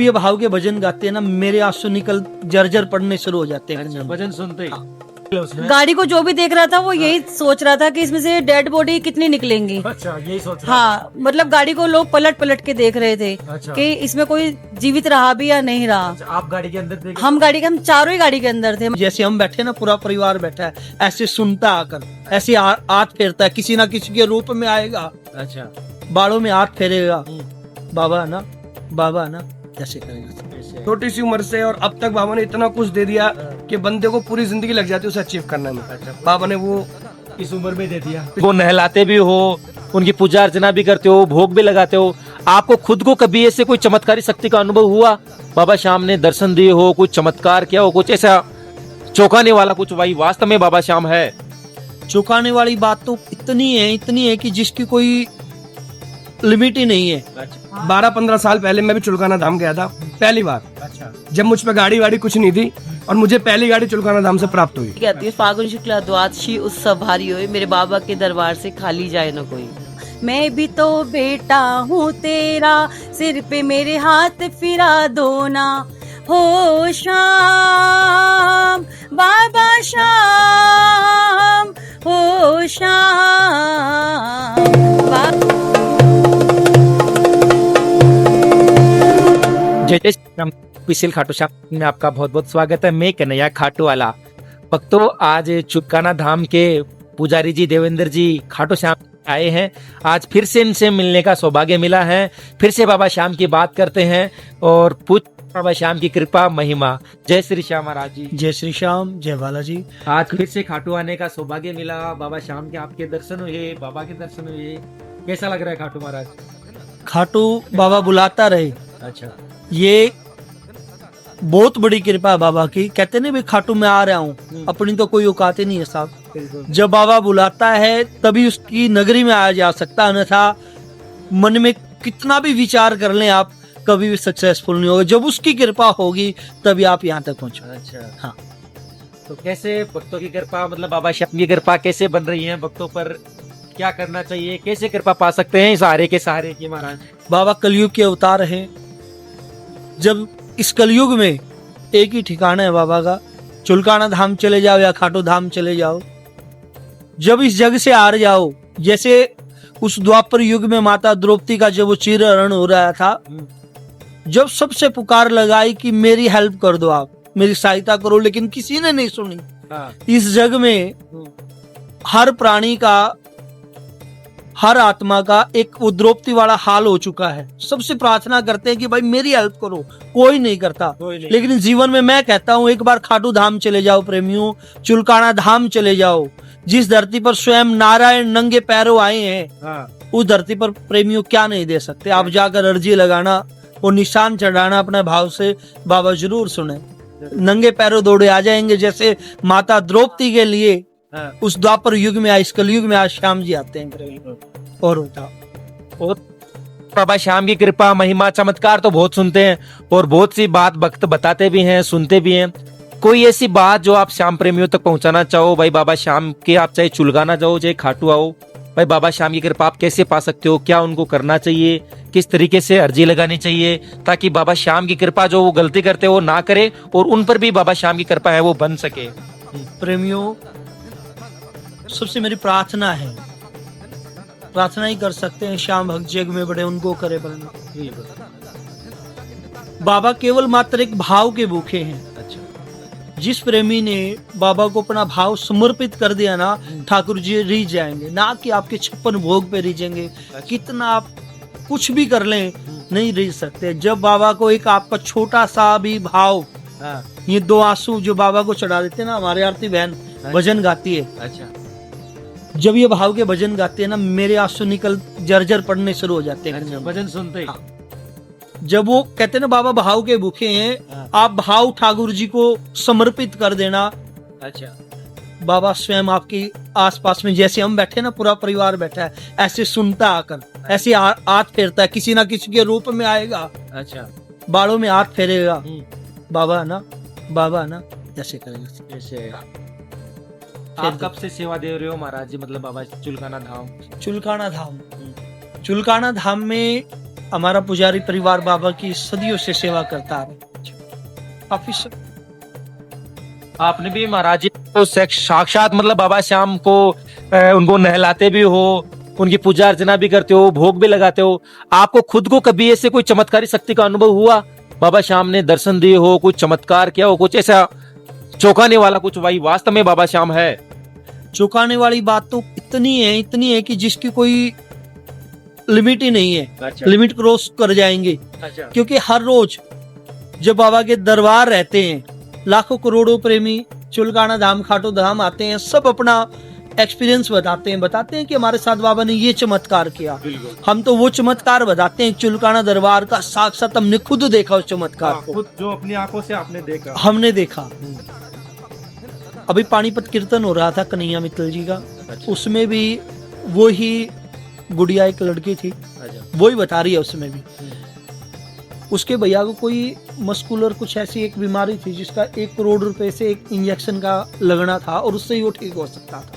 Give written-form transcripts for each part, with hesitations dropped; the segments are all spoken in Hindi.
ये भाव के भजन गाते हैं ना, मेरे आंसू निकल जर्जर पड़ने शुरू हो जाते हैं। अच्छा, भजन सुनते ही गाड़ी को जो भी देख रहा था वो यही सोच रहा था कि इसमें से डेड बॉडी कितनी निकलेंगी। अच्छा, यही सोच रहा हाँ, मतलब गाड़ी को लोग पलट पलट के देख रहे थे अच्छा। कि इसमें कोई जीवित रहा भी या नहीं रहा। था। आप गाड़ी के अंदर देखे? हम चारों ही गाड़ी के अंदर थे। जैसे हम बैठे ना, पूरा परिवार बैठा है, ऐसे सुनता आकर, ऐसे हाथ फेरता है, किसी ना किसी के रूप में आएगा, अच्छा, बालों में हाथ फेरेगा, बाबा ना, बाबा ना, ऐसे करेगा। छोटी सी उम्र से और अब तक बाबा ने इतना कुछ दे दिया कि बंदे को पूरी जिंदगी लग जाती है उसे अचीव करने में। बाबा ने वो इस उम्र में दे दिया। वो नहलाते भी हो, उनकी पूजा अर्चना भी करते हो, भोग भी लगाते हो। आपको खुद को कभी ऐसे कोई चमत्कारी शक्ति का अनुभव हुआ? बाबा श्याम ने दर्शन दिए हो, कुछ चमत्कार किया हो, कुछ ऐसा चौंकाने वाला कुछ भाई वास्तव में बाबा श्याम है? चौंकाने वाली बात तो इतनी है कि जिसकी कोई लिमिट ही नहीं है। 12-15 साल पहले मैं भी चुलकाना धाम गया था पहली बार। अच्छा, जब मुझ पे गाड़ी वाड़ी कुछ नहीं थी और मुझे पहली गाड़ी चुलकाना धाम से प्राप्त हुई। कहती है फागुन शुक्ला द्वादशी उत्सव भारी होए, मेरे बाबा के दरबार से खाली जाए न कोई। मैं भी तो बेटा हूँ तेरा, सिर पे मेरे हाथ फिरा दो ना। हो शाम बाबा शाम, हो शाम जय जय श्री राम। पिछले खाटू श्याम में आपका बहुत बहुत स्वागत है। मैं कन्हैया खाटू वाला। भक्तों, आज चुलकाना धाम के पुजारी जी देवेंद्र जी खाटू श्याम आए हैं। आज फिर से इनसे मिलने का सौभाग्य मिला है। फिर से बाबा श्याम की बात करते हैं और पूछ बाबा श्याम की कृपा महिमा। जय श्री श्याम महाराज जी। जय श्री श्याम, जय बालाजी। आज फिर से खाटू आने का सौभाग्य मिला। बाबा श्याम के आपके दर्शन हुए, बाबा के दर्शन हुए। कैसा लग रहा है खाटू महाराज? खाटू बाबा बुलाता रहे, अच्छा, ये बहुत बड़ी कृपा है बाबा की। कहते नहीं भी खाटू में आ रहा हूँ, अपनी तो कोई औकात ही नहीं है साहब। जब बाबा बुलाता है तभी उसकी नगरी में आया जा सकता, अन्यथा मन में कितना भी विचार कर लें आप, कभी भी सक्सेसफुल नहीं होगा। जब उसकी कृपा होगी तभी आप यहाँ तक पहुँचो। अच्छा, हाँ। तो कैसे भक्तों की कृपा, मतलब बाबा श्याम की कृपा कैसे बन रही है भक्तों पर? क्या करना चाहिए, कैसे कृपा पा सकते हैं सहारे के सहारे की महाराज? बाबा कलयुग के अवतार हैं। जब इस कलयुग में एक ही ठिकाना है बाबा का, चुलकाना धाम चले जाओ या खाटू धाम चले जाओ। जब इस जग से हार जाओ, जैसे उस द्वापर युग में माता द्रौपदी का जब वो चीरहरण हो रहा था, जब सबसे पुकार लगाई कि मेरी हेल्प कर दो, आप मेरी सहायता करो, लेकिन किसी ने नहीं सुनी। इस जग में हर प्राणी का, हर आत्मा का एक द्रौपदी वाला हाल हो चुका है। सबसे प्रार्थना करते हैं कि भाई मेरी हेल्प करो, कोई नहीं करता। लेकिन जीवन में मैं कहता हूँ एक बार खाटू धाम चले जाओ प्रेमियों, चुलकाना धाम चले जाओ। जिस धरती पर स्वयं नारायण नंगे पैरों आए हैं, उस धरती पर प्रेमियों क्या नहीं दे सकते। आप जाकर अर्जी लगाना और निशान चढ़ाना अपने भाव से, बाबा जरूर सुने। नंगे पैरों दौड़े आ जाएंगे, जैसे माता द्रौपदी के लिए उस द्वापर युग में, इस कलयुग में आज श्याम जी आते हैं। और होता और बाबा श्याम की कृपा महिमा चमत्कार तो बहुत सुनते हैं और बहुत सी बात भक्त बताते भी हैं, सुनते भी हैं। कोई ऐसी बात जो आप श्याम प्रेमियों तक पहुंचाना चाहो भाई? बाबा श्याम के, आप चाहे चुलकाना जाओ चाहे खाटू आओ, भाई बाबा श्याम की कृपा आप कैसे पा सकते हो? क्या उनको करना चाहिए? किस तरीके से अर्जी लगानी चाहिए ताकि बाबा श्याम की कृपा जो वो गलती करते हो वो ना करे और उन पर भी बाबा श्याम की कृपा है वो बन सके? प्रेमियों, सबसे मेरी प्रार्थना है, प्रार्थना ही कर सकते हैं, श्याम भक्त जग में बड़े उनको करे बनना। बाबा केवल मात्र एक भाव के भूखे हैं। जिस प्रेमी ने बाबा को अपना भाव समर्पित कर दिया ना, ठाकुर जी रीझ जाएंगे। ना कि आपके 56 भोग पे रीझेंगे, कितना आप कुछ भी कर लें नहीं रीझ सकते। जब बाबा को एक आपका छोटा सा भी भाव, ये 2 आंसू जो बाबा को चढ़ा देते हैं ना, हमारे आरती बहन भजन गाती है। अच्छा, जब ये भाव के भजन गाते हैं ना, मेरे आंसू निकल जर्जर पड़ने शुरू हो जाते हैं। अच्छा, भजन सुनते ही जब वो कहते हैं ना बाबा भाव के भूखे हैं, आप भाव ठाकुर जी को समर्पित कर देना। अच्छा, बाबा स्वयं आपके आसपास में, जैसे हम बैठे ना, पूरा परिवार बैठा है, ऐसे सुनता आकर, ऐसे हाथ फेरता है, किसी ना किसी के रूप में आएगा। अच्छा, बालों में हाथ फेरेगा, बाबा ना, बाबा ना, ऐसे करेगा। ऐसे आप कब से सेवा दे रहे हो महाराज जी, मतलब बाबा चुलकाना धाम? चुलकाना धाम, चुलकाना धाम में हमारा पुजारी परिवार बाबा की सदियों से सेवा करता है। काफी आपने भी महाराज जी को साक्षात मतलब बाबा श्याम को उनको नहलाते भी हो, उनकी पूजा अर्चना भी करते हो, भोग भी लगाते हो। आपको खुद को कभी ऐसे कोई चमत्कारी शक्ति का अनुभव हुआ? बाबा श्याम ने दर्शन दिए हो, कुछ चमत्कार किया हो, कुछ ऐसा चौंकाने वाला कुछ भाई वास्तव में बाबा श्याम है? चौंकाने वाली बात तो इतनी है कि जिसकी कोई लिमिट ही नहीं है। लिमिट क्रॉस कर जाएंगे। क्योंकि हर रोज जब बाबा के दरबार रहते हैं, लाखों करोड़ों प्रेमी चुलकाना धाम, खाटू धाम आते हैं, सब अपना एक्सपीरियंस बताते हैं कि हमारे साथ बाबा ने ये चमत्कार किया। हम तो वो चमत्कार बताते हैं चुलकाना दरबार का, साक्षात हमने खुद देखा उस चमत्कार को, खुद जो अपनी आंखों से आपने देखा। हमने देखा। अभी पानीपत कीर्तन हो रहा था कन्हैया मित्तल जी का, उसमें भी वो ही गुड़िया एक लड़की थी, वो ही बता रही है उसमें भी। उसके भैया को कोई मस्कुलर कुछ ऐसी एक बीमारी थी जिसका 1 करोड़ रुपए से एक इंजेक्शन का लगना था और उससे ही वो ठीक हो सकता था।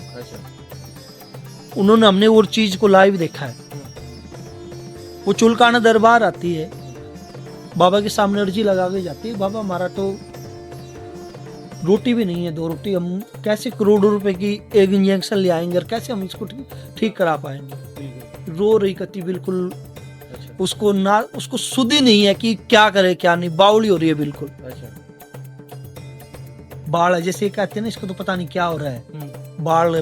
उन्होंने, हमने वो चीज को लाइव देखा है। वो चुलकाना दरबार आती है, बाबा के सामने अर्जी लगा के जाती है, बाबा हमारा तो रोटी भी नहीं है, 2 रोटी, हम कैसे करोड़ों रुपए की एक इंजेक्शन ले आएंगे और कैसे हम इसको ठीक करा पाएंगे। रो रही कती बिल्कुल, उसको सुध ही नहीं है कि क्या करे क्या नहीं, बाउली हो रही है बिल्कुल। बाल है जैसे कहते हैं ना, इसको तो पता नहीं क्या हो रहा है,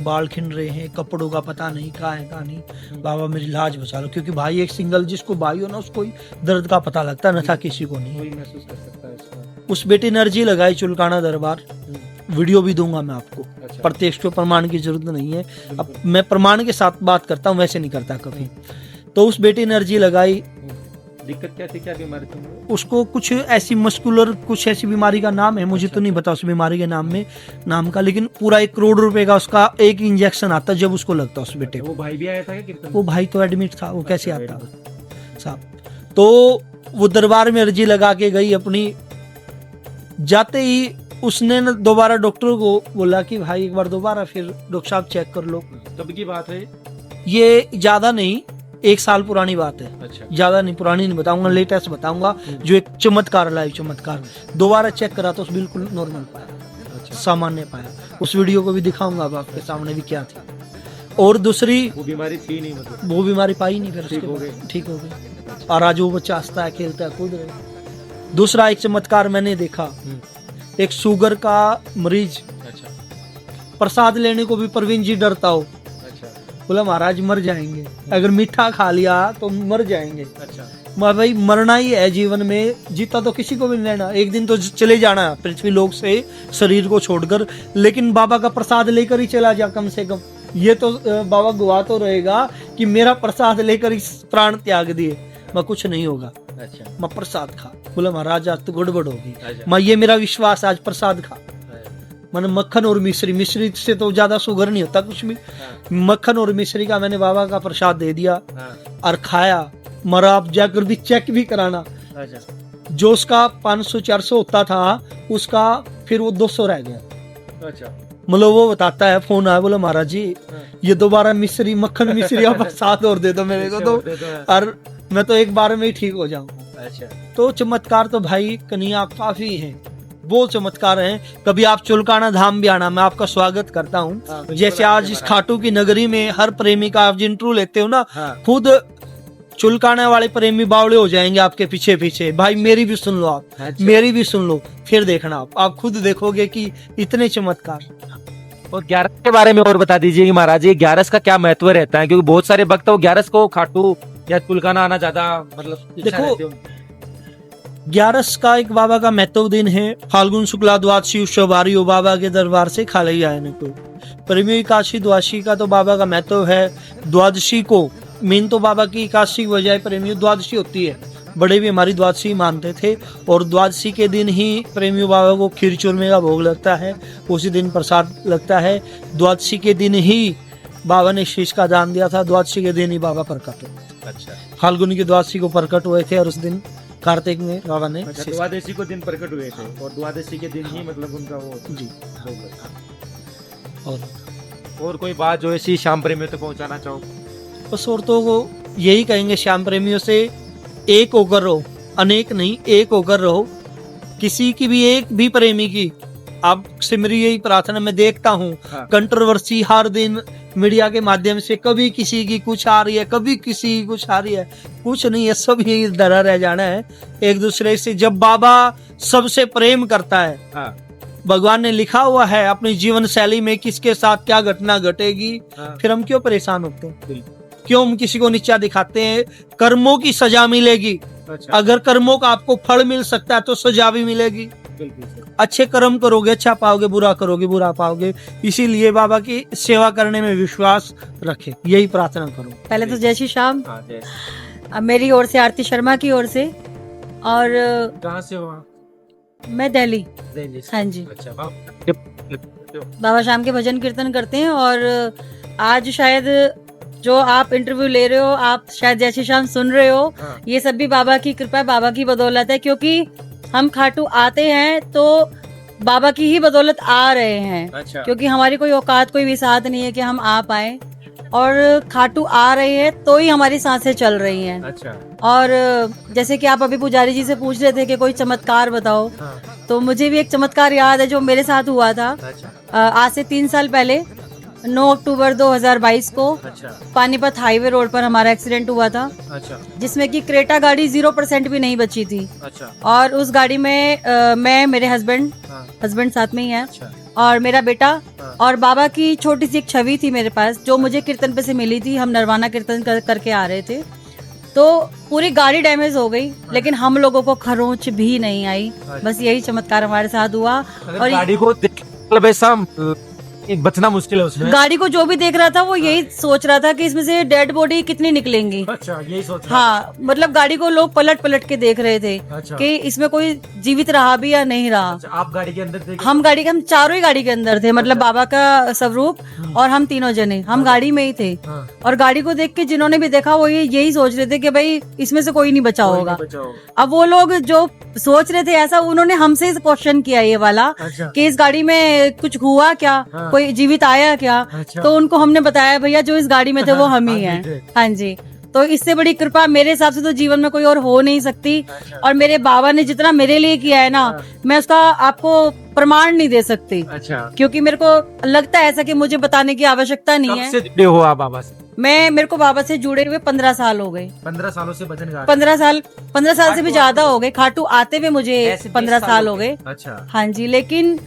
बाल खिन रहे हैं, कपड़ों का पता नहीं कहाँ है कहाँ नहीं। बाबा मेरी लाज बचा लो, क्योंकि भाई एक सिंगल जिसको भाई हो ना, उसको ही दर्द का पता लगता है, न था किसी को नहीं। महसूस कर सकता है इसको। उस बेटी ने अर्जी लगाई चुलकाना दरबार, वीडियो भी दूंगा मैं आपको, प्रत्यक्ष को प्रमाण की जरूरत नहीं है। अब मैं प्रमाण के साथ बात करता हूँ, वैसे नहीं करता कभी। तो उस बेटी ने अर्जी लगाई। दिक्कत क्या थी, क्या बीमारी थी? उसको कुछ ऐसी मस्कुलर, कुछ ऐसी बीमारी का नाम है, मुझे तो नहीं पता उस बीमारी के नाम का, लेकिन पूरा 1 करोड़ रुपए का उसका एक इंजेक्शन आता जब उसको लगता उस बेटे को। वो भाई भी आया था क्या? वो भाई तो एडमिट था, वो कैसे आता साहब। तो वो दरबार में अर्जी लगा के गई अपनी, जाते ही उसने न दोबारा डॉक्टर को बोला कि भाई एक बार दोबारा फिर डॉक्टर साहब चेक कर लो। कब की बात है ये? ज्यादा नहीं, 1 साल पुरानी बात है। अच्छा। ज्यादा नहीं, पुरानी नहीं बताऊंगा, लेटेस्ट बताऊंगा, जो एक चमत्कार लाइव चमत्कार। दोबारा चेक करा तो बिल्कुल नॉर्मल पाया, सामान्य पाया। उस वीडियो को भी दिखाऊंगा अब आपके सामने भी क्या थी। और दूसरी, वो बीमारी थी नहीं, मतलब वो बीमारी पाई नहीं, फिर ठीक हो गई। ठीक हो गई। और आज वो बच्चा हंसता है, खेलता है, कूद रहे। दूसरा एक चमत्कार मैंने देखा, एक शुगर का मरीज, प्रसाद लेने को भी प्रवीण जी डरता हो। बोला महाराज मर जाएंगे, अगर मीठा खा लिया तो मर जाएंगे। भाई मरना ही है जीवन में, जीता तो किसी को भी नहीं लेना, एक दिन तो चले जाना है पृथ्वी लोक से शरीर को छोड़कर, लेकिन बाबा का प्रसाद लेकर ही चला जा कम से कम। ये तो बाबा गुआ तो रहेगा कि मेरा प्रसाद लेकर इस प्राण त्याग दिए, मैं कुछ नहीं होगा। मैं प्रसाद खा। बोला महाराज आज तो गड़बड़ होगी। मैं, ये मेरा विश्वास, आज प्रसाद खा। मैंने मक्खन और मिश्री से तो ज्यादा शुगर नहीं होता कुछ भी। मक्खन और मिश्री का मैंने बाबा का प्रसाद दे दिया और खाया। मरा, आप जाकर भी चेक भी कराना। जो उसका 500-400 होता था, उसका फिर वो 200 रह गया। मतलब वो बताता है, फोन आया, बोला महाराज जी ये दोबारा मिश्री, मक्खन मिश्री का प्रसाद और दे दो मेरे को, तो और मैं तो एक बार में ही ठीक हो जाऊंगा। तो चमत्कार तो भाई कन्हैया काफी है, वो चमत्कार हैं। कभी आप चुलकाना धाम भी आना, मैं आपका स्वागत करता हूँ। जैसे आज इस खाटू की नगरी में हर प्रेमी का आप इंटरव्यू लेते हो ना, खुद चुलकाना वाले प्रेमी बावड़े हो जाएंगे आपके पीछे पीछे। भाई मेरी भी सुन लो आप, मेरी भी सुन लो, फिर देखना आप खुद देखोगे कि इतने चमत्कार। और 11 के बारे में और बता दीजिए कि महाराज जी 11 का क्या महत्व रहता है, क्योंकि बहुत सारे भक्त 11 को खाटू या चुलकाना आना ज्यादा मतलब देखो, 11 का एक बाबा का महत्व दिन है। फाल्गुन शुक्ला द्वादशी उत्सव आ रही हो, बाबा के दरबार से खा ले आने को। प्रेमी एकादशी द्वादशी का तो बाबा का महत्व है। द्वादशी को मेन तो बाबा की एकादशी की बजाय प्रेमी द्वादशी होती है, बड़े भी हमारी द्वादशी मानते थे। और द्वादशी के दिन ही प्रेमी बाबा को खीर चूरमे का भोग लगता है, उसी दिन प्रसाद लगता है। द्वादशी के दिन ही बाबा ने शीश का दान दिया था, द्वादशी के दिन ही बाबा प्रकट हुए। फाल्गुन की द्वादशी को प्रकट हुए थे और उस दिन कार्तिक में बाबा ने द्वादशी को दिन प्रकट हुए थे और द्वादशी के दिन ही मतलब उनका वो जी। और कोई बात जो ऐसी श्याम प्रेमियों तक पहुंचाना चाहो? बस औरतों को यही कहेंगे, श्याम प्रेमियों से एक होकर रहो, अनेक नहीं, एक होकर रहो। किसी की भी, एक भी प्रेमी की आपसे मेरी यही प्रार्थना, मैं देखता हूँ कंट्रोवर्सी हर दिन मीडिया के माध्यम से, कभी किसी की कुछ आ रही है, कभी किसी की कुछ आ रही है, कुछ नहीं है, सब यही डरा रह जाना है एक दूसरे से। जब बाबा सबसे प्रेम करता है, भगवान ने लिखा हुआ है अपनी जीवन शैली में किसके साथ क्या घटना घटेगी, फिर हम क्यों परेशान होते हैं, क्यों हम किसी को नीचा दिखाते हैं। कर्मों की सजा मिलेगी, अगर कर्मों का आपको फल मिल सकता है तो सजा भी मिलेगी। अच्छे कर्म करोगे अच्छा पाओगे, बुरा करोगे बुरा पाओगे। इसीलिए बाबा की सेवा करने में विश्वास रखे, यही प्रार्थना करो। पहले तो जय श्री श्याम। अब मेरी ओर से, आरती शर्मा की ओर से, और कहाँ से हो? मैं दिल्ली। हाँ जी। अच्छा, बाबा श्याम के भजन कीर्तन करते हैं, और आज शायद जो आप इंटरव्यू ले रहे हो, आप शायद जय श्री श्याम सुन रहे हो, ये सब भी बाबा की कृपा है, बाबा की बदौलत है। क्योंकि हम खाटू आते हैं तो बाबा की ही बदौलत आ रहे हैं। अच्छा। क्योंकि हमारी कोई औकात, कोई भी साथ नहीं है कि हम आ पाए, और खाटू आ रहे हैं तो ही हमारी सांसें चल रही हैं। अच्छा। और जैसे कि आप अभी पुजारी जी से पूछ रहे थे कि कोई चमत्कार बताओ, तो मुझे भी एक चमत्कार याद है जो मेरे साथ हुआ था। आज से 3 साल पहले 9 अक्टूबर 2022 को पानीपत हाईवे रोड पर हमारा एक्सीडेंट हुआ था। अच्छा। जिसमें कि क्रेटा गाड़ी 0% भी नहीं बची थी। अच्छा। और उस गाड़ी में मैं, मेरे हस्बैंड साथ में ही है, और मेरा बेटा, और बाबा की छोटी सी एक छवि थी मेरे पास जो मुझे कीर्तन पे से मिली थी। हम नरवाना कीर्तन करके आ रहे थे, तो पूरी गाड़ी डैमेज हो गई, लेकिन हम लोगों को खरोंच भी नहीं आई। बस यही चमत्कार हमारे साथ हुआ। और गाड़ी को देख बचना मुश्किल है उसमें। गाड़ी को जो भी देख रहा था वो यही सोच रहा था कि इसमें से डेड बॉडी कितनी निकलेंगी। अच्छा, यही सोच रहा। हाँ, मतलब गाड़ी को लोग पलट पलट के देख रहे थे। अच्छा। कि इसमें कोई जीवित रहा भी या नहीं रहा। अच्छा, आप गाड़ी के अंदर थे? हम चारों ही गाड़ी के अंदर थे, मतलब बाबा का स्वरूप और हम तीनों जने, हम गाड़ी में ही थे। और गाड़ी को देख के जिन्होंने भी देखा वो यही सोच रहे थे कि भाई इसमें से कोई नहीं बचा होगा। अब वो लोग जो सोच रहे थे ऐसा, उन्होंने हमसे क्वेश्चन किया ये वाला कि इस गाड़ी में कुछ हुआ क्या, कोई जीवित आया क्या। तो उनको हमने बताया भैया जो इस गाड़ी में थे वो हम ही हैं। हाँ जी। तो इससे बड़ी कृपा मेरे हिसाब से तो जीवन में कोई और हो नहीं सकती। और मेरे बाबा ने जितना मेरे लिए किया है ना, मैं उसका आपको प्रमाण नहीं दे सकती। अच्छा। क्योंकि मेरे को लगता है ऐसा कि मुझे बताने की आवश्यकता नहीं है। कब से जुड़े हो आप बाबा से? मेरे को बाबा से जुड़े हुए 15 साल हो गए। 15 सालों से भजन गा? 15 साल से भी ज्यादा हो गए। खाटू आते हुए मुझे 15 साल हो गए। अच्छा। हाँ जी। लेकिन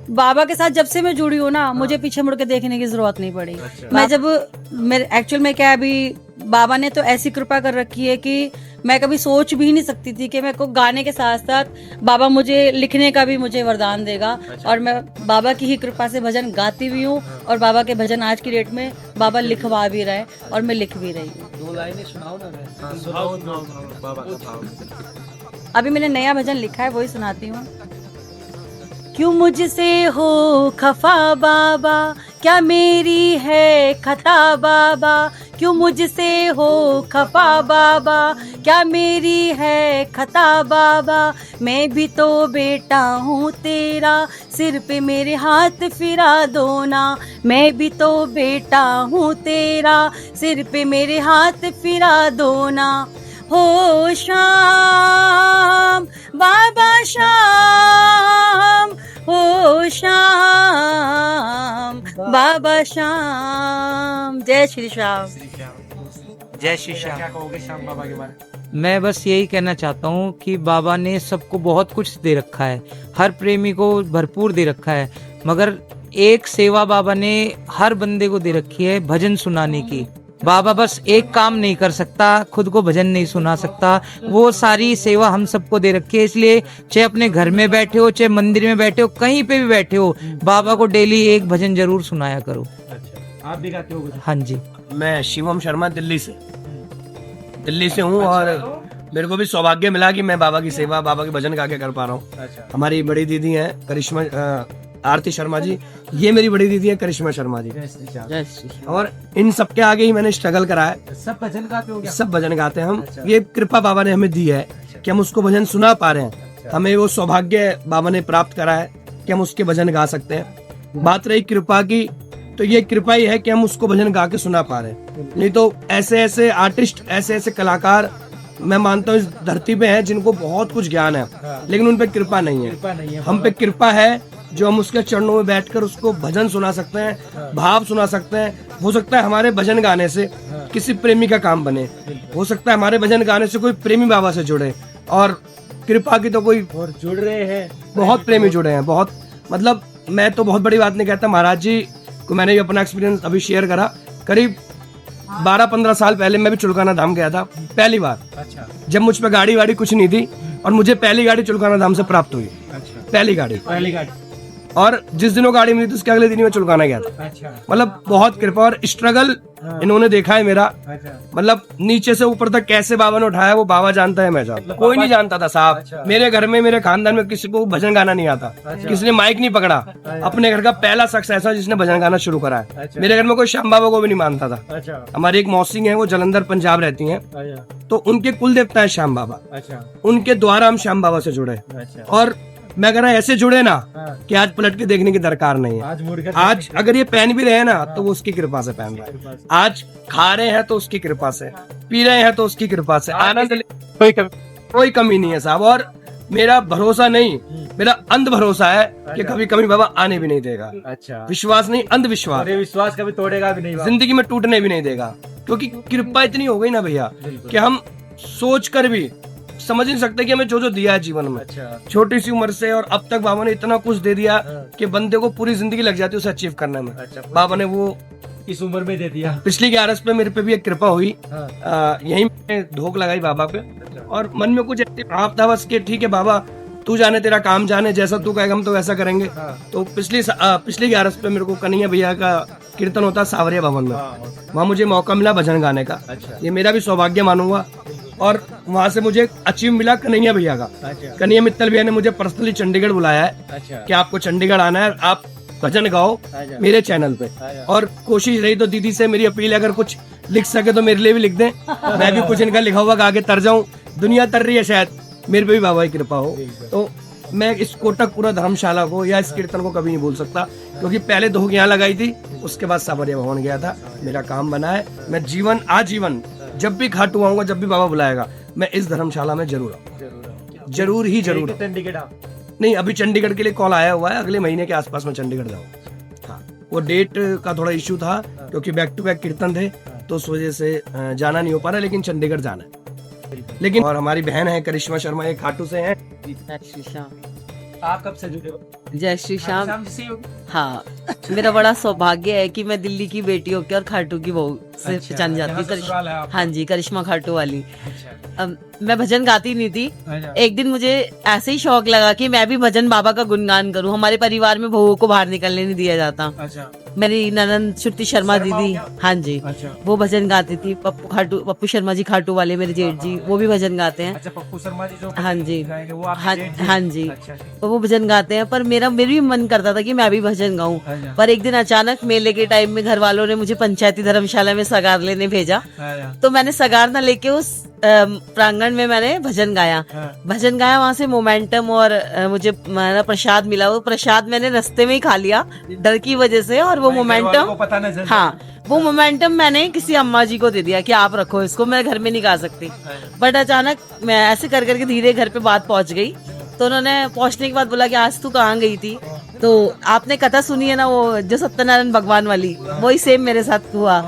बाबा के साथ जब से मैं जुड़ी हूँ ना, मुझे पीछे मुड़ के देखने की जरूरत नहीं पड़ी। अच्छा। मैं जब मेरे एक्चुअल में क्या, अभी बाबा ने तो ऐसी कृपा कर रखी है कि मैं कभी सोच भी नहीं सकती थी कि मेरे को गाने के साथ साथ बाबा मुझे लिखने का भी मुझे वरदान देगा। अच्छा। और मैं बाबा की ही कृपा से भजन गाती भी हूँ, और बाबा के भजन आज की डेट में बाबा लिखवा भी रहे और मैं लिख भी रही हूँ। 2 लाइनें सुनाओ ना। बाबा का भाव। अभी मैंने नया भजन लिखा है, वही सुनाती हूँ। क्यों मुझसे हो खफा बाबा, क्या मेरी है खता बाबा। क्यों मुझसे हो खफा बाबा, क्या मेरी है खता बाबा। मैं भी तो बेटा हूँ तेरा, सिर पे मेरे हाथ फिरा दो ना। मैं भी तो बेटा हूँ तेरा, सिर पे मेरे हाथ फिरा दो ना। हो शाम बाबा शाम, हो शाम बाबा शाम। जय श्री श्याम। जय श्री श्याम। क्या कहोगे श्याम बाबा के बारे में? मैं बस यही कहना चाहता हूँ कि बाबा ने सबको बहुत कुछ दे रखा है, हर प्रेमी को भरपूर दे रखा है, मगर एक सेवा बाबा ने हर बंदे को दे रखी है, भजन सुनाने की। बाबा बस एक काम नहीं कर सकता, खुद को भजन नहीं सुना सकता, वो सारी सेवा हम सबको दे रखी है। इसलिए चाहे अपने घर में बैठे हो, चाहे मंदिर में बैठे हो, कहीं पे भी बैठे हो, बाबा को डेली एक भजन जरूर सुनाया करो। अच्छा। आप भी गाते हो? हाँ जी। मैं शिवम शर्मा दिल्ली से हूँ। और मेरे को भी सौभाग्य मिला कि मैं बाबा की सेवा, बाबा के भजन गा के कर पा रहा हूँ। अच्छा। हमारी बड़ी दीदी है करिश्मा आरती शर्मा जी, ये मेरी बड़ी दीदी है करिश्मा शर्मा जी। और इन सबके आगे ही मैंने स्ट्रगल करा है। सब भजन गाते हो क्या? सब भजन गाते हैं हम। ये कृपा बाबा ने हमें दी है कि हम उसको भजन सुना पा रहे हैं। हमें वो सौभाग्य बाबा ने प्राप्त करा है कि हम उसके भजन गा सकते हैं। बात रही कृपा की, तो ये कृपा ही है कि हम उसको भजन गा के सुना पा रहे हैं। नहीं तो ऐसे ऐसे आर्टिस्ट, ऐसे ऐसे कलाकार मैं मानता हूँ इस धरती पे हैं जिनको बहुत कुछ ज्ञान है, लेकिन उन पे कृपा नहीं है। हम पे कृपा है जो हम उसके चरणों में बैठकर उसको भजन सुना सकते हैं, भाव सुना सकते हैं। हो सकता है हमारे भजन गाने से किसी प्रेमी का काम बने, हो सकता है हमारे भजन गाने से कोई प्रेमी बाबा से जुड़े, और कृपा की तो कोई और जुड़ रहे हैं, बहुत प्रेमी जुड़े हैं, बहुत। मतलब मैं तो बहुत बड़ी बात नहीं कहता, महाराज जी को मैंने भी अपना एक्सपीरियंस अभी शेयर करा। करीब 12-15 साल पहले मैं भी चुलकाना धाम गया था पहली बार। अच्छा जब मुझ पे गाड़ी वाड़ी कुछ नहीं थी, और मुझे पहली गाड़ी चुलकाना धाम से प्राप्त हुई, अच्छा पहली गाड़ी। पहली गाड़ी, और जिस दिनों गाड़ी मिली थी उसके अगले दिन ही मैं चुलकाना गया था। अच्छा मतलब बहुत कृपा और स्ट्रगल इन्होंने देखा है मेरा। अच्छा मतलब नीचे से ऊपर तक कैसे बाबा ने उठाया वो बाबा जानता है, मैं जानता हूं। कोई नहीं जानता था साहब। अच्छा। मेरे घर में, मेरे खानदान में किसी को भजन गाना नहीं आता, किसी ने माइक नहीं पकड़ा। अपने घर का पहला शख्स ऐसा जिसने भजन गाना शुरू करा है। अच्छा। मेरे घर में कोई श्याम बाबा को भी नहीं मानता था। अच्छा हमारी एक मौसी है, वो जलंधर पंजाब रहती हैं, तो उनके कुल देवता है श्याम बाबा। अच्छा उनके द्वारा हम श्याम बाबा से जुड़े, अच्छा और मैं कह रहा ऐसे जुड़े ना हाँ। कि आज पलट के देखने की दरकार नहीं है। आज मुड़कर आज अगर ये पहन भी रहे हैं ना तो वो उसकी कृपा से पहन रहा है। आज खा रहे हैं तो उसकी कृपा से, पी रहे हैं तो उसकी कृपा से, आनंद कोई कमी नहीं है साहब। और मेरा भरोसा नहीं, मेरा अंध भरोसा है कि कभी कभी बाबा आने भी नहीं देगा। अच्छा विश्वास नहीं, अंधविश्वास। और ये विश्वास कभी तोड़ेगा भी नहीं। जिंदगी में टूटने भी नहीं देगा, क्योंकि कृपा इतनी हो गई ना भैया कि हम सोच कर भी समझ नहीं सकते कि हमें जो जो दिया है जीवन में। अच्छा छोटी सी उम्र से और अब तक बाबा ने इतना कुछ दे दिया कि बंदे को पूरी जिंदगी लग जाती है उसे अचीव करने में। अच्छा बाबा ने वो इस उम्र में दे दिया। पिछली 11 पे मेरे पे भी एक कृपा हुई। हाँ। यहीं मैंने धोख लगाई बाबा पे, और मन में कुछ ऐसे भाव था बस कि ठीक है बाबा तू जाने, तेरा काम जाने, जैसा तू कहेगा हम तो वैसा करेंगे। हाँ। तो पिछली 11 पे मेरे को कन्हैया भैया का कीर्तन होता सावरिया भवन में, वहाँ मुझे मौका मिला भजन गाने का। अच्छा। ये मेरा भी सौभाग्य मानूंगा, और वहाँ से मुझे अचीव मिला कन्हैया भैया का। अच्छा कन्हैया मित्तल भैया ने मुझे पर्सनली चंडीगढ़ बुलाया है अच्छा कि आपको चंडीगढ़ आना है, आप भजन गाओ अच्छा। मेरे चैनल पे। और कोशिश रही तो दीदी से मेरी अपील है, अगर कुछ लिख सके तो मेरे लिए भी लिख दें, मैं भी कुछ इनका लिखा हुआ गा के तर जाऊं। दुनिया तर रही है, शायद मेरे पे भी बाबा की कृपा हो। तो मैं इस कोटकपुरा धर्मशाला को या इस कीर्तन को कभी नहीं भूल सकता, क्योंकि पहले धोख यहाँ लगाई थी, उसके बाद सावरिया भवन गया था, मेरा काम बना है। मैं जीवन आजीवन जब भी घाटू आऊंगा, जब भी बाबा बुलाएगा, मैं इस धर्मशाला में जरूर आऊंगा, जरूर ही जरूर। चंडीगढ़ नहीं, अभी चंडीगढ़ के लिए कॉल आया हुआ है, अगले महीने के आसपास में चंडीगढ़ जाऊंगा। हाँ, वो डेट का थोड़ा इश्यू था क्योंकि बैक टू बैक कीर्तन थे, तो उस वजह से जाना नहीं हो पा रहा, लेकिन चंडीगढ़ जाना है। लेकिन और हमारी बहन है करिश्मा शर्मा, ये खाटू से हैं। जय श्री श्याम। आप कब से जुड़े हो? जय श्री श्याम। शाम जी से ही हो? हाँ, मेरा बड़ा सौभाग्य है कि मैं दिल्ली की बेटी होकर और खाटू की बहू से अच्छा, पहचानी जाती यहाँ ससुराल है हूँ। आपका? हाँ जी, करिश्मा खाटू वाली। अच्छा मैं भजन गाती नहीं थी। अच्छा। एक दिन मुझे ऐसे ही शौक लगा कि मैं भी भजन बाबा का गुणगान करूं। हमारे परिवार में बहुओं को बाहर निकलने नहीं दिया जाता। अच्छा मेरी ननंद श्रुति शर्मा दीदी, हाँ जी, अच्छा वो भजन गाती थी। पप्पू शर्मा जी खाटू वाले मेरे जेठ जी, वो भी भजन गाते हैं। अच्छा पप्पू शर्मा जी जो हाँ जी, गाएंगे वो आपके हाँ जेठ जी? हाँ जी, अच्छा तो वो भजन गाते हैं। पर मेरा भी मन करता था कि मैं भी भजन गाऊं। अच्छा। पर एक दिन अचानक मेले के टाइम में घर वालों ने मुझे पंचायती धर्मशाला में सगार लेने भेजा, अच्छा। तो मैंने सगार ना लेके उस प्रांगण में मैंने भजन गाया। हाँ। भजन गाया, वहां से मोमेंटम और मुझे प्रसाद मिला। वो प्रसाद मैंने रास्ते में ही खा लिया डर की वजह से, और वो भाई, घर वालों मोमेंटम, को पता न चल हाँ, वो मोमेंटम मैंने किसी अम्मा जी को दे दिया कि आप रखो इसको, मैं घर में नहीं गा सकती। बट अचानक मैं ऐसे कर करके धीरे घर पे बात पहुंच गई, तो उन्होंने पहुंचने के बाद बोला कि आज तू कहाँ गई थी? तो आपने कथा सुनी है ना, वो जो सत्यनारायण भगवान वाली, वही सेम मेरे साथ हुआ।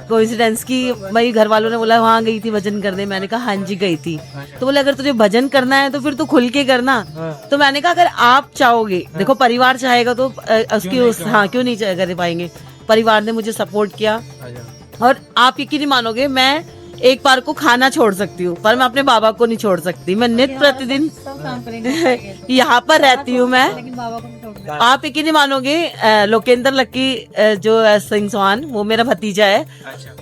कोइंसिडेंस की मेरी घर वालों ने बोला वहाँ गई थी भजन करने। मैंने कहा हाँ जी गई थी। तो बोले अगर तुझे भजन करना है तो फिर तू खुल के करना। तो मैंने कहा अगर आप चाहोगे, देखो परिवार चाहेगा तो उसकी हाँ क्यों नहीं कर पाएंगे। परिवार ने मुझे सपोर्ट किया, और आप यकीन नहीं मानोगे, मैं एक बार को खाना छोड़ सकती हूँ पर मैं अपने बाबा को नहीं छोड़ सकती। मैं नित्य प्रतिदिन यहाँ पर रहती हूँ। मैं, आप यकीन नहीं मानोगे, लोकेंद्र लक्की जो सिंह चौहान, वो मेरा भतीजा है।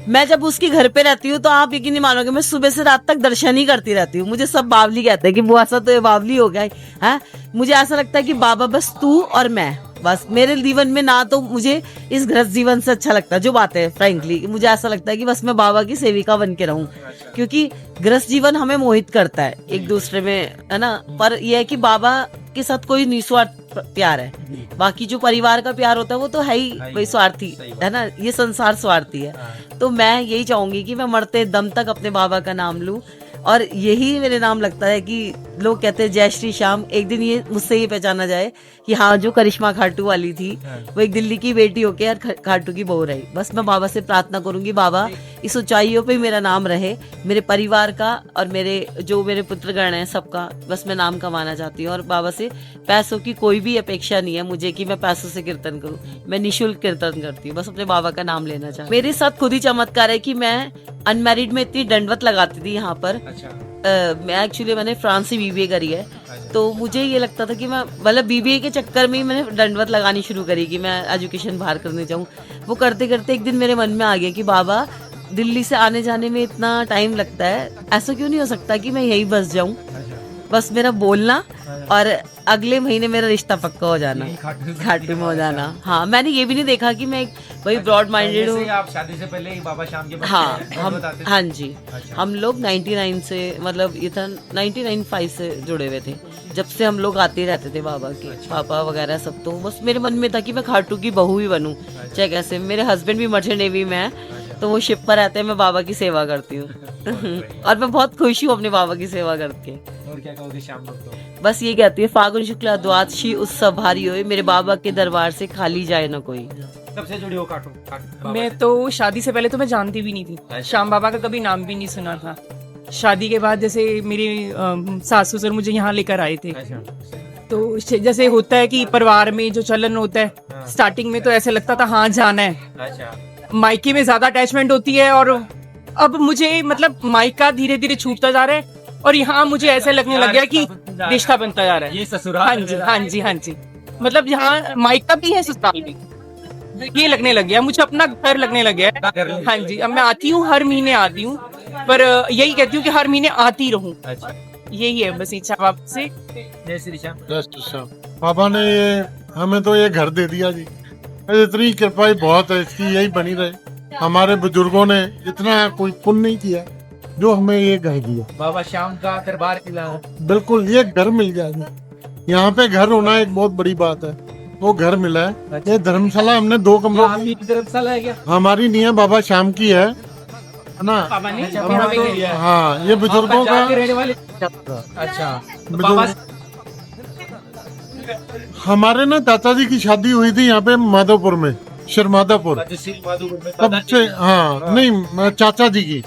मैं जब उसके घर पे रहती हूँ तो आप यकीन नहीं मानोगे, मैं सुबह से रात तक दर्शन ही करती रहती हूँ। मुझे सब बावली कहते हैं कि बुआ सा तो ये बावली हो गया है। मुझे ऐसा लगता है कि बाबा बस तू और मैं, बस मेरे जीवन में ना तो मुझे इस गृहस्थ जीवन से अच्छा लगता है। जो बात है फ्रैंकली, मुझे ऐसा लगता है कि बस मैं बाबा की सेविका बन के रहूं, क्योंकि गृहस्थ जीवन हमें मोहित करता है एक दूसरे में, है ना। पर यह है कि बाबा के साथ कोई निस्वार्थ प्यार है। बाकी जो परिवार का प्यार होता है वो तो है ही वही स्वार्थी, है ना। ये संसार स्वार्थी है। तो मैं यही चाहूंगी कि मैं मरते दम तक अपने बाबा का नाम लूं, और यही मेरे नाम लगता है कि लोग कहते हैं जय श्री श्याम। एक दिन ये मुझसे ये पहचाना जाए कि हाँ, जो करिश्मा खाटू वाली थी वो एक दिल्ली की बेटी होके यार खाटू की बहू रही। बस मैं बाबा से प्रार्थना करूंगी, बाबा इस ऊंचाइयों पे मेरा नाम रहे, मेरे परिवार का और मेरे पुत्रगण हैं सबका, बस मैं नाम कमाना चाहती हूँ। और बाबा से पैसों की कोई भी अपेक्षा नहीं है मुझे कि मैं पैसों से कीर्तन करूँ, मैं निःशुल्क कीर्तन करती हूँ, बस अपने बाबा का नाम लेना चाहती हूँ। मेरे साथ खुद ही चमत्कार है कि मैं अनमैरिड में इतनी दंडवत लगाती थी यहाँ पर। मैंने फ्रांस से बीबीए करी है, तो मुझे ये लगता था कि मैं मतलब बीबीए के चक्कर में ही मैंने दंडवत लगानी शुरू करी कि मैं एजुकेशन बाहर करने जाऊँ। वो करते करते एक दिन मेरे मन में आ गया कि बाबा दिल्ली से आने जाने में इतना टाइम लगता है, ऐसा क्यों नहीं हो सकता कि मैं यहीं बस जाऊं, बस मेरा बोलना और अगले महीने मेरा रिश्ता पक्का हो जाना, खाटू में हो जाना। हाँ, मैंने ये भी नहीं देखा कि मैं भाई ब्रॉड माइंडेड हूँ। आप शादी से पहले ही बाबा श्याम के हाँ जी, हम लोग 99 से मतलब ये था 99-5 से जुड़े हुए थे, जब से हम लोग आते रहते थे बाबा के पापा वगैरह सब। तो बस मेरे मन में था कि मैं खाटू की बहू ही बनूं, चाहे कैसे। मेरे हस्बैंड भी मर्चेंट नेवी में है, तो वो शिप पर रहते हैं, मैं बाबा की सेवा करती हूँ और मैं बहुत खुश हूँ अपने बाबा की सेवा करके। और क्या कहोगे श्याम भक्तों? बस ये कहती है फागुन शुक्ला द्वादशी उत्सव भारी होए, मेरे बाबा के दरबार से खाली जाए ना कोई। कब से जुड़े हो खाटू बाबा मैं तो शादी से पहले तो मैं जानती भी नहीं थी, श्याम बाबा का कभी नाम भी नहीं सुना था। शादी के बाद जैसे मेरे सास ससुर मुझे यहाँ लेकर आए थे, तो जैसे होता है कि परिवार में जो चलन होता है, स्टार्टिंग में तो ऐसे लगता था हाँ जाना है, मायके में ज्यादा अटैचमेंट होती है। और अब मुझे मतलब मायका धीरे धीरे छूटता जा रहा है और यहाँ मुझे ऐसे लगने लग गया कि रिश्ता बनता जा रहा है। ये ससुराल। हाँ जी, हाँ जी, हाँ जी, मतलब यहाँ मायका भी है ससुराल भी, ये लगने लग गया, मुझे अपना घर लगने लग गया है। हाँ जी, अब मैं आती हूँ, हर महीने आती हूँ, पर यही कहती हूँ कि हर महीने आती रहूं। यही है बस इच्छा बाबा से। जय श्री श्याम। बाबा ने ये हमें तो ये घर दे दिया जी, इतनी कृपा ही बहुत है इसकी, यही बनी रहे। हमारे बुजुर्गों ने इतना कोई पुण्य नहीं किया जो हमें ये घर दिया। बाबा श्याम का दरबार मिला है। बिल्कुल, ये घर मिल जाएगा। यहाँ पे घर होना एक बहुत बड़ी बात है, वो घर मिला है। ये धर्मशाला हमने 2 कमरों की, धर्मशाला है क्या? हमारी नहीं है, बाबा श्याम की है ना। बाबा ने हाँ, ये बुजुर्गों का। रहने वाले। अच्छा, बाबा हमारे ना चाचा जी की शादी हुई थी यहाँ पे माधोपुर में, शर्मादापुर। तब से हाँ, नहीं चाचा जी की,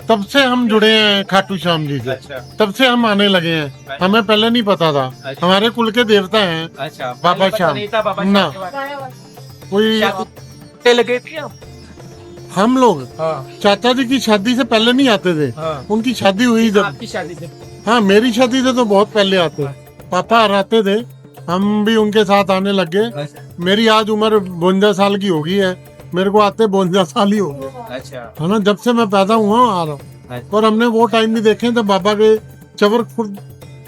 तब से हम जुड़े हैं खाटू श्याम जी से। तब से हम आने लगे हैं, हमें पहले नहीं पता था। हमारे कुल के देवता हैं बाबा श्याम ना। कोई लगे थे हम लोग चाचा जी की शादी से पहले नहीं आते थे, उनकी शादी हुई जब। आपकी शादी से? हाँ, मेरी शादी से तो बहुत पहले आते, पापा आते थे, हम भी उनके साथ आने लग गए। मेरी आज उम्र 52 साल की होगी है, मेरे को आते 52 साल ही हो गए। अच्छा, है ना, जब से मैं पैदा हुआ आ रहा हूँ। और हमने वो टाइम भी देखे तो बाबा के चवर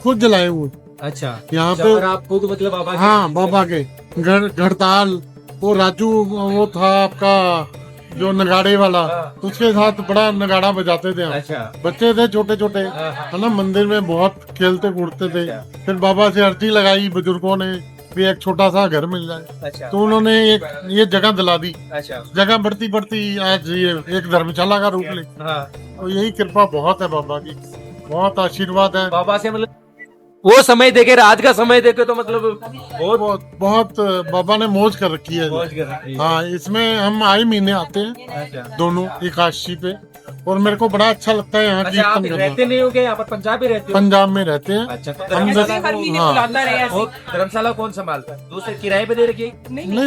खुद जलाए हुए। अच्छा, यहाँ पे आप खुद मतलब बाबा? हाँ, बाबा के घड़ताल, वो राजू वो था आपका जो नगाड़े वाला, उसके साथ बड़ा नगाड़ा बजाते थे हम। अच्छा, बच्चे थे छोटे छोटे, है ना, मंदिर में बहुत खेलते कूदते थे। फिर बाबा से अर्जी लगाई बुजुर्गों ने भी एक छोटा सा घर मिल जाए। अच्छा, तो उन्होंने ये जगह दिला दी। अच्छा, जगह बढ़ती बढ़ती आज ये एक धर्मशाला का रूप ले। हाँ, तो यही कृपा बहुत है बाबा की, बहुत आशीर्वाद है बाबा से। मतलब वो समय देखे, आज का समय देखे तो मतलब बहुत बहुत बाबा ने मौज कर रखी है। हाँ, इसमें हम आए महीने आते हैं दोनों एकादशी पे, और मेरे को बड़ा अच्छा लगता है यहाँ अच्छा, आप कीर्तन रहते करना। नहीं हो क्या यहाँ पर? पंजाब में रहते हो? पंजाब में रहते हैं। अच्छा, तो हम धर्मशाला हर महीने हाँ। बुलाता रहे ऐसे। और धर्मशाला कौन संभालता है? दूसरे किराए पे दे रखी है?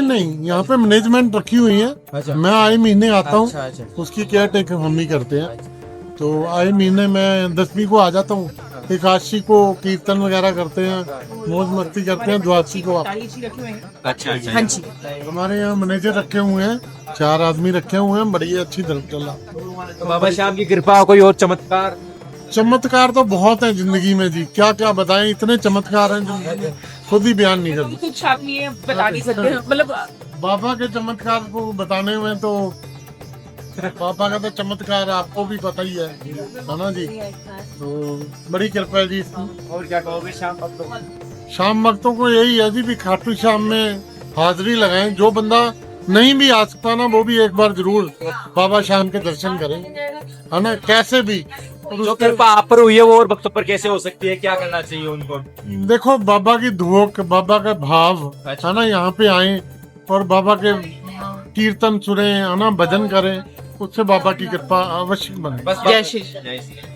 नहीं, यहाँ पे मैनेजमेंट रखी हुई है। अच्छा, मैं आए महीने आता हूँ, अच्छा, अच्छा, उसकी केयर टेकर हम ही करते हैं। तो आए महीने में 10वीं को आ जाता हूँ, एकादशी को कीर्तन वगैरह करते हैं, मौज मस्ती करते हैं, द्वादशी को आप। अच्छा, अच्छा, हाँ जी, हमारे यहाँ मैनेजर रखे हुए हैं, 4 आदमी रखे हुए हैं, बड़ी अच्छी धर्मशाला। तो बाबा श्याम की कृपा, कोई और चमत्कार? चमत्कार तो बहुत है जिंदगी में जी, क्या क्या बताएं, इतने चमत्कार हैं जो खुद ही बयान नहीं करते। कुछ आप नहीं बता नहीं सकते, मतलब बाबा के चमत्कार को बताने में तो पापा का तो चमत्कार आपको भी पता ही है ना जी। तो बड़ी कृपा है जी। और क्या कहोगे शाम भक्तों? शाम भक्तों को यही है जी भी खाटू श्याम में हाजिरी लगाएं। जो बंदा नहीं भी आ सकता ना, वो भी एक बार जरूर बाबा श्याम के दर्शन करें, है ना। कैसे भी और जो उसके- कृपा आप पर हुई है वो और भक्तों पर कैसे हो सकती है, क्या करना चाहिए उनको? देखो बाबा की धुओक, बाबा का भाव अच्छा। है ना, यहाँ पे आए और बाबा के कीर्तन सुने, है ना, भजन करें, उससे बाबा की कृपा अवश्य बने। बस जय श्री जय श्री